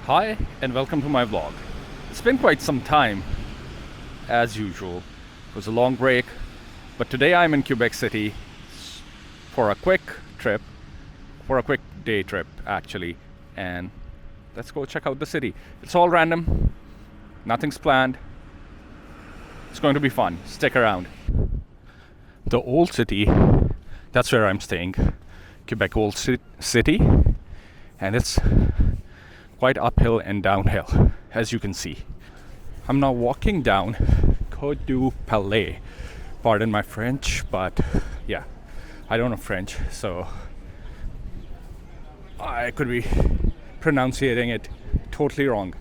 Hi and welcome to my vlog. It's been quite some time, as usual. It was a long break, but today I'm in Quebec City for a quick day trip actually, and let's go check out the city. It's all random, nothing's planned. It's going to be fun. Stick around. The old city, that's where I'm staying. Quebec Old City, and it's quite uphill and downhill, as you can see. I'm now walking down Côte du Palais. Pardon my French, but yeah, I don't know French, so I could be pronouncing it totally wrong.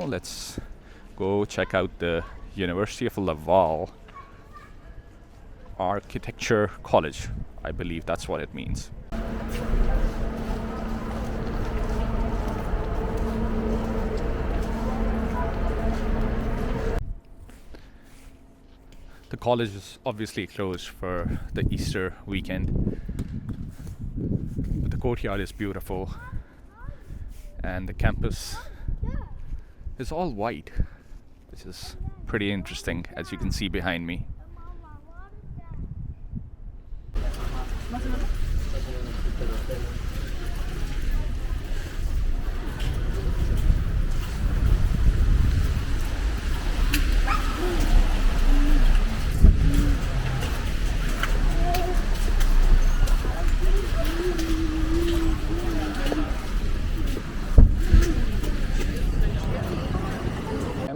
Let's go check out the University of Laval Architecture College. I believe that's what it means. The college is obviously closed for the Easter weekend, but the courtyard is beautiful and the campus is all white, which is pretty interesting, as you can see behind me.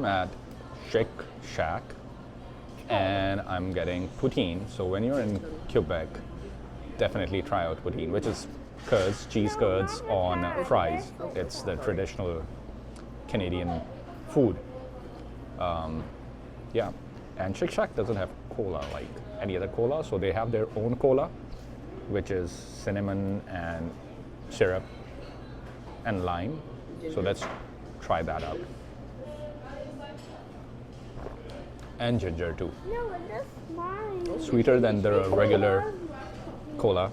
At Shake Shack and I'm getting poutine. So when you're in Quebec, definitely try out poutine, which is curds, cheese curds on fries. It's the traditional Canadian food. Yeah, and Shake Shack doesn't have cola like any other cola, so they have their own cola, which is cinnamon and syrup and lime. So let's try that out. And ginger too. No, that's mine. Sweeter than the regular cola,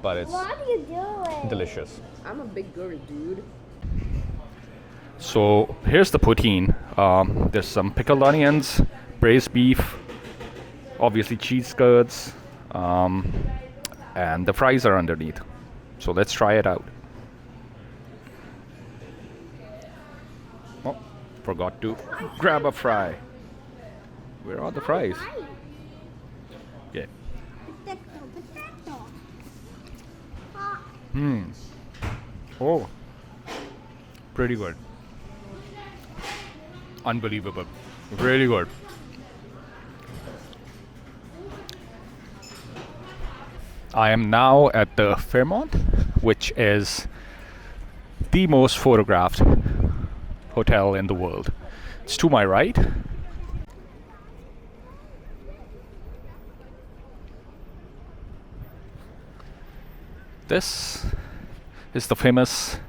but it's What are you doing? delicious. I'm a big girl, dude. So here's the poutine. There's some pickled onions, braised beef, obviously cheese curds, and the fries are underneath. So let's try it out. Oh, forgot to grab a fry. Where are the fries? Yeah. Potato. Oh. Pretty good. Unbelievable. Really good. I am now at the Fairmont, which is the most photographed hotel in the world. It's to my right. This is the famous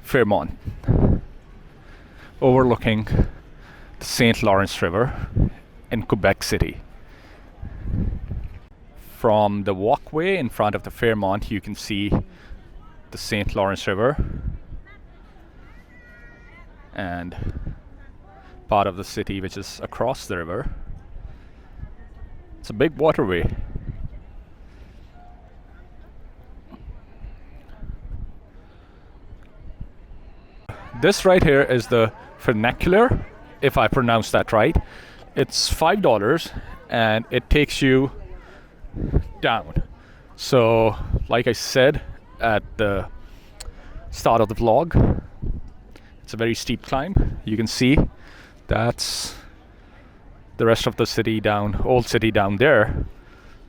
Fairmont, overlooking the St. Lawrence River in Quebec City. From the walkway in front of the Fairmont, you can see the St. Lawrence River and part of the city which is across the river. It's a big waterway. This right here is the funicular, if I pronounce that right. It's $5 and it takes you down. So, like I said at the start of the vlog, it's a very steep climb. You can see that's the rest of the city down, old city down there.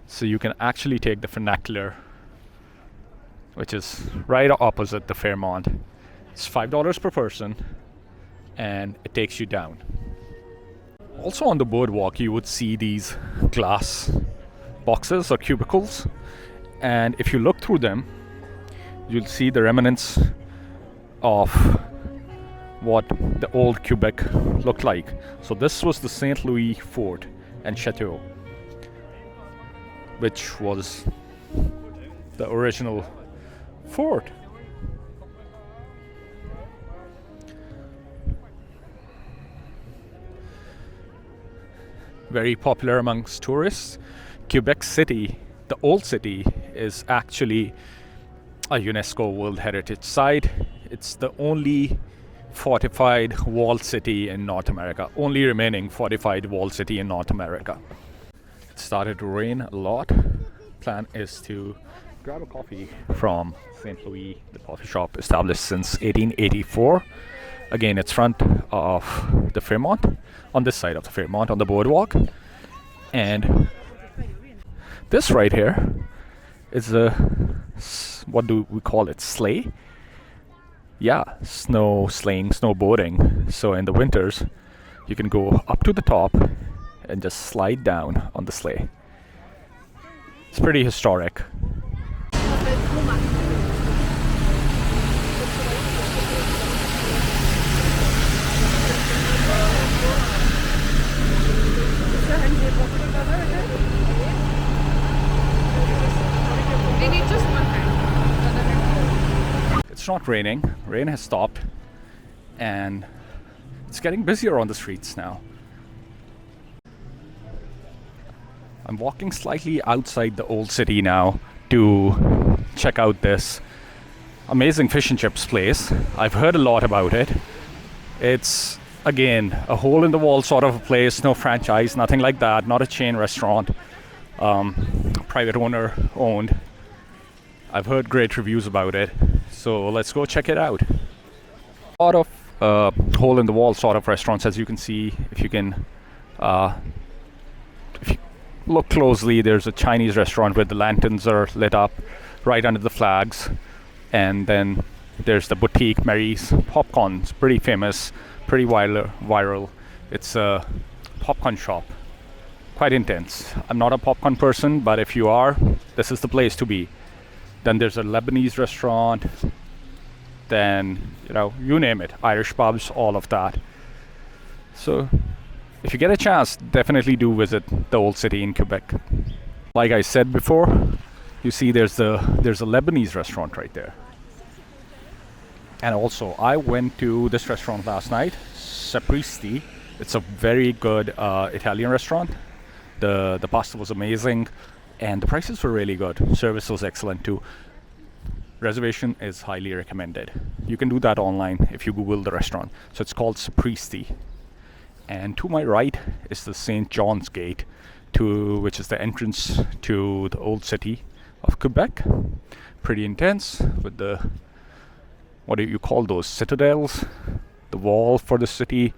So you can actually take the funicular, which is right opposite the Fairmont. It's $5 per person and it takes you down. Also on the boardwalk you would see these glass boxes or cubicles, and if you look through them you'll see the remnants of what the old Quebec looked like. So this was the St. Louis Fort and Chateau, which was the original fort. Very popular amongst tourists. Quebec City, the old city, is actually a UNESCO World Heritage Site. It's the only fortified walled city in North America, only remaining fortified walled city in North America. It started to rain a lot. Plan is to grab a coffee from St. Louis, the coffee shop established since 1884. Again, it's front of the Fairmont, on this side of the Fairmont, on the boardwalk. And this right here is a, what do we call it, sleigh? Yeah, snow sleighing, snowboarding. So in the winters, you can go up to the top and just slide down on the sleigh. It's pretty historic. It's not raining. Rain has stopped, and it's getting busier on the streets now. I'm walking slightly outside the old city now to check out this amazing fish and chips place. I've heard a lot about it. It's, again, a hole in the wall sort of a place, no franchise, nothing like that, not a chain restaurant, private owner owned. I've heard great reviews about it, so let's go check it out. A lot of hole in the wall sort of restaurants, as you can see. If you look closely, there's a Chinese restaurant where the lanterns are lit up right under the flags, and then there's the boutique Mary's Popcorn. It's pretty famous, pretty viral. It's a popcorn shop, quite intense. I'm not a popcorn person, but if you are, this is the place to be. Then there's a Lebanese restaurant, then, you name it, Irish pubs, all of that. So if you get a chance, definitely do visit the old city in Quebec. Like I said before, you see there's a Lebanese restaurant right there. And also, I went to this restaurant last night, Sapristi. It's a very good Italian restaurant. The pasta was amazing, and the prices were really good. Service was excellent too. Reservation is highly recommended. You can do that online if you Google the restaurant. So it's called Sapristi. And to my right is the St. John's Gate, which is the entrance to the old city of Quebec. Pretty intense with the, what do you call those, citadels? The wall for the city.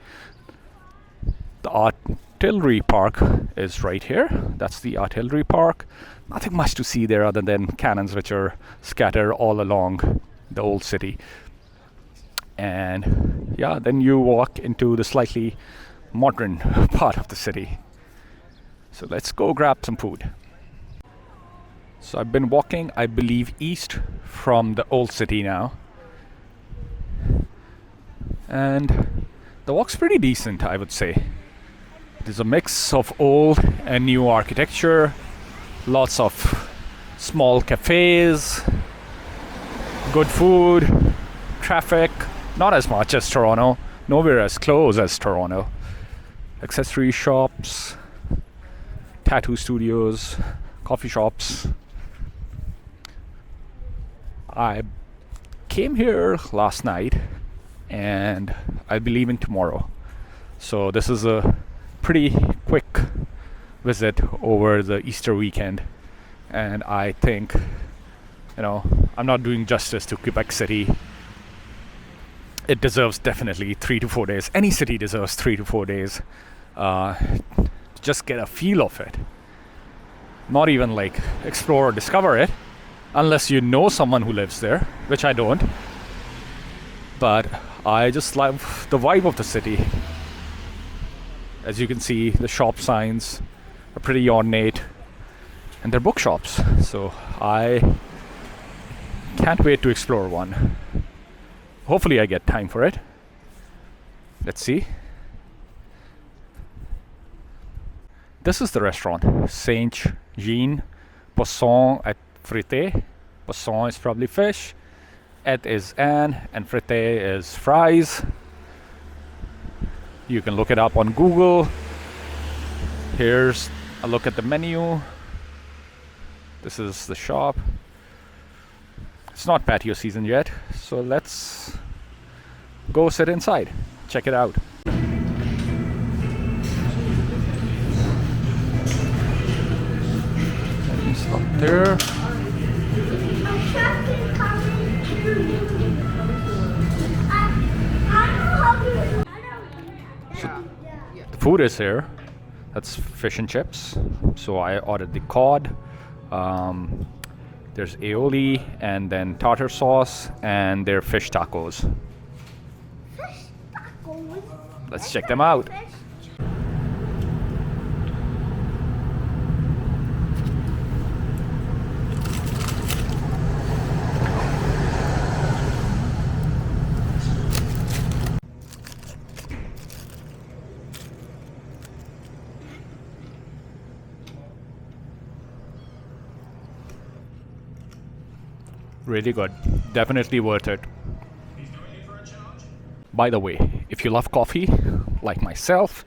The artillery park is right here. That's the artillery park. Nothing much to see there other than cannons which are scattered all along the old city. And yeah, then you walk into the slightly modern part of the city. So let's go grab some food. So I've been walking, I believe, east from the old city now. And the walk's pretty decent, I would say. There's a mix of old and new architecture, lots of small cafes, good food, traffic, not as much as Toronto, nowhere as close as Toronto. Accessory shops, tattoo studios, coffee shops. I came here last night and I'll be leaving tomorrow. So this is a pretty quick visit over the Easter weekend, and I think I'm not doing justice to Quebec City. It deserves definitely 3 to 4 days. Any city deserves 3 to 4 days. Just get a feel of it. Not even like explore or discover it, unless you know someone who lives there, which I don't. But I just love the vibe of the city. As you can see, the shop signs are pretty ornate, and they're bookshops. So I can't wait to explore one. Hopefully I get time for it. Let's see. This is the restaurant, Saint Jean Poisson et Frité. Poisson is probably fish, et is and frité is fries. You can look it up on Google. Here's a look at the menu. This is the shop. It's not patio season yet, so let's go sit inside. Check it out. It's up there. The food is here. That's fish and chips. So I ordered the cod. There's aioli and then tartar sauce and their fish tacos. Fish tacos. Let's check them out. Really good. Definitely worth it. By the way, if you love coffee, like myself,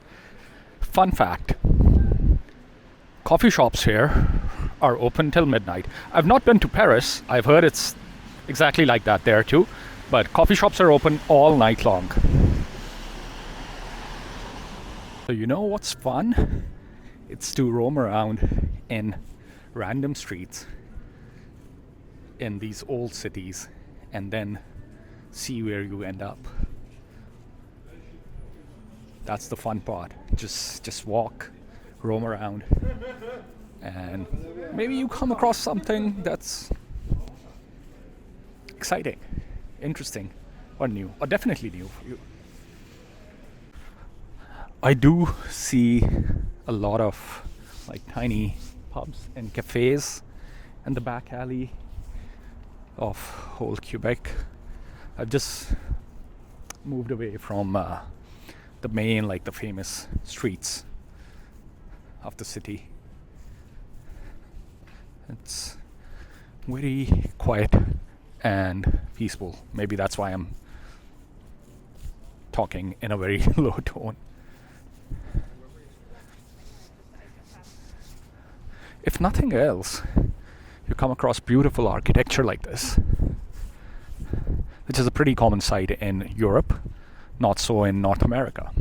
fun fact, coffee shops here are open till midnight. I've not been to Paris. I've heard it's exactly like that there too. But coffee shops are open all night long. So you know what's fun? It's to roam around in random streets in these old cities and then see where you end up. That's the fun part. Just walk, roam around, and maybe you come across something that's exciting, interesting, or new, or definitely new for you. I do see a lot of like tiny pubs and cafes in the back alley of Old Québec. I've just moved away from the main, like the famous streets of the city. It's very quiet and peaceful. Maybe that's why I'm talking in a very low tone. If nothing else, you come across beautiful architecture like this, which is a pretty common sight in Europe, not so in North America.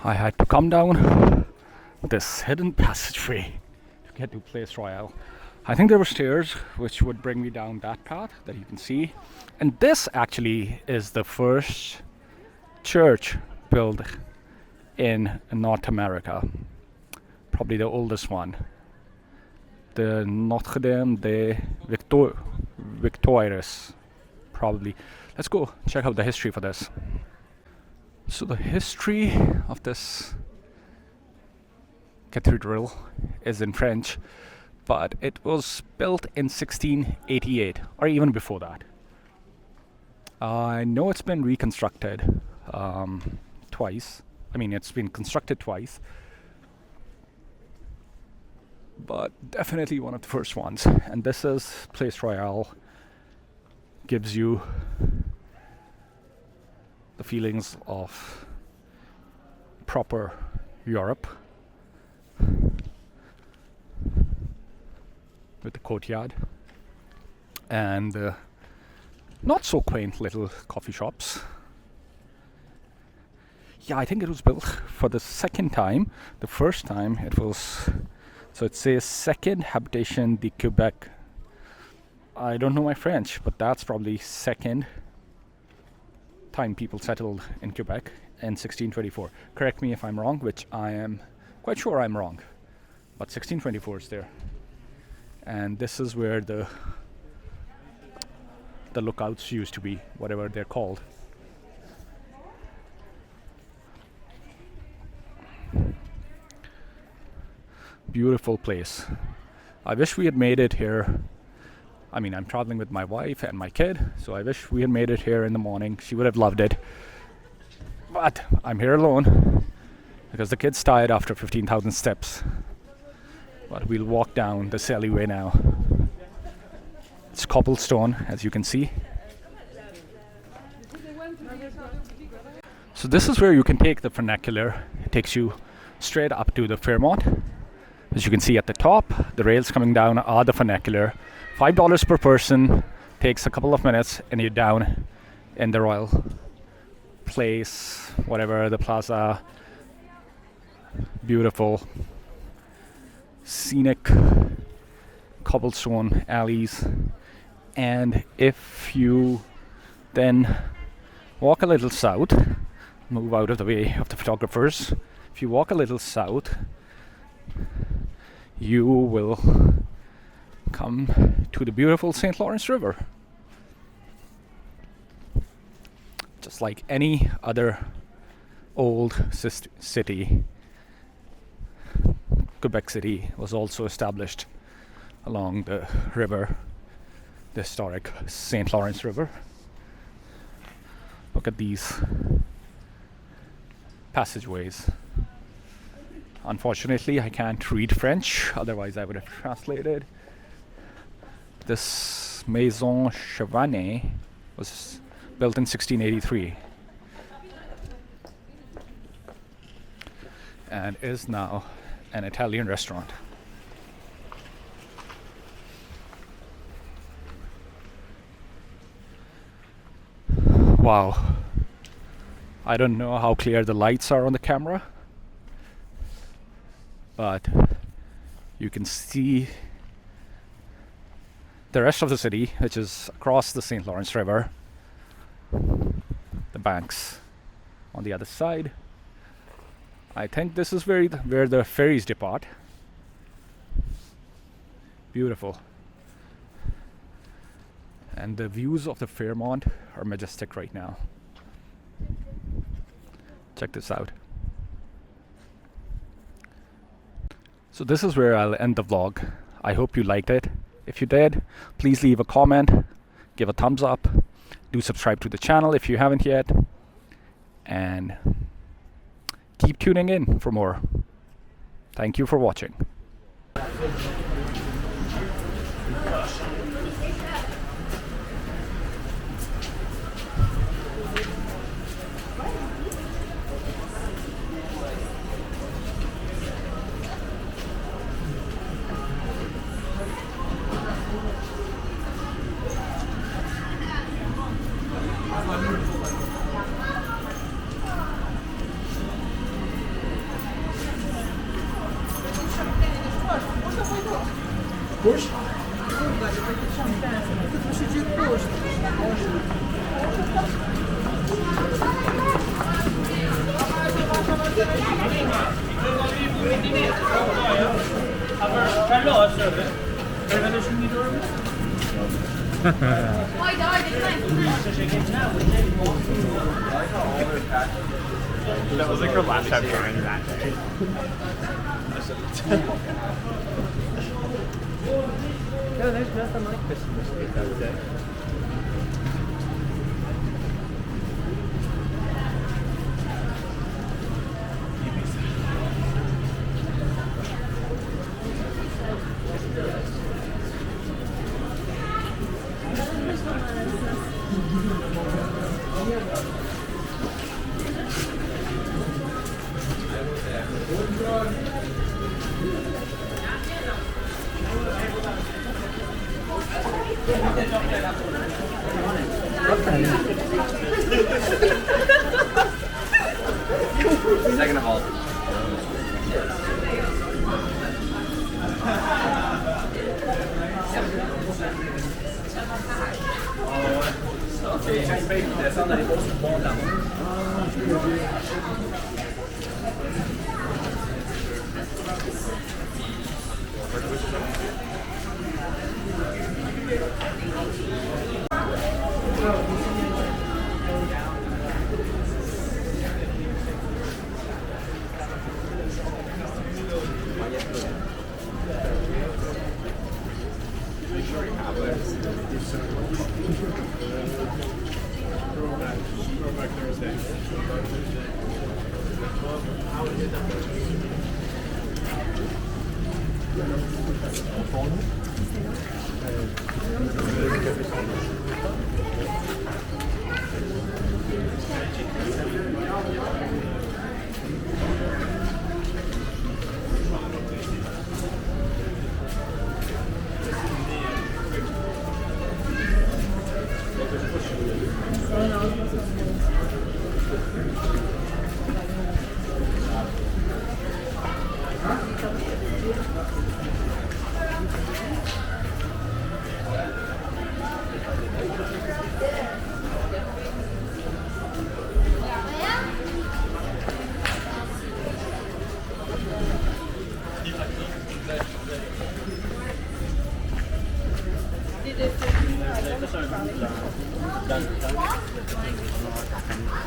I had to come down this hidden passageway to get to Place Royale. I think there were stairs which would bring me down that path that you can see. And this actually is the first church built in North America. Probably the oldest one. The Notre Dame de Victoires. Probably. Let's go check out the history for this. So the history of this cathedral is in French, but it was built in 1688 or even before that. I know it's been reconstructed twice. I mean, it's been constructed twice, but definitely one of the first ones. And this is Place Royale. Gives you the feelings of proper Europe with the courtyard and not so quaint little coffee shops. Yeah, I think it was built for the second time. The first time it was, so it says second habitation de Quebec. I don't know my French, but that's probably second time people settled in Quebec in 1624. Correct me if I'm wrong, which I am quite sure I'm wrong. But 1624 is there. And this is where the lookouts used to be, whatever they're called. Beautiful place. I wish we had made it here. I mean, I'm traveling with my wife and my kid, so I wish we had made it here in the morning. She would have loved it. But I'm here alone because the kid's tired after 15,000 steps. But we'll walk down this alleyway now. It's cobblestone, as you can see. So this is where you can take the vernacular. It takes you straight up to the Fairmont. As you can see at the top, the rails coming down are the vernacular. $5 per person, takes a couple of minutes, and you're down in the Royal Place, whatever, the plaza. Beautiful, scenic cobblestone alleys. And if you then walk a little south, move out of the way of the photographers, if you walk a little south, you will come to the beautiful St. Lawrence River. Just like any other old city, Quebec City was also established along the river, the historic St. Lawrence River. Look at these passageways. Unfortunately, I can't read French, otherwise I would have translated. This Maison Chevannet was built in 1683 and is now an Italian restaurant. Wow. I don't know how clear the lights are on the camera, but you can see the rest of the city, which is across the St. Lawrence River, the banks on the other side. I think this is where the ferries depart. Beautiful. And the views of the Fairmont are majestic right now. Check this out. So this is where I'll end the vlog. I hope you liked it. If you did, please leave a comment, give a thumbs up, do subscribe to the channel if you haven't yet, and keep tuning in for more. Thank you for watching. That was like her last time trying that day. No, there's nothing like this in the States, I would say.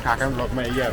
Khạc em lột mày giờ.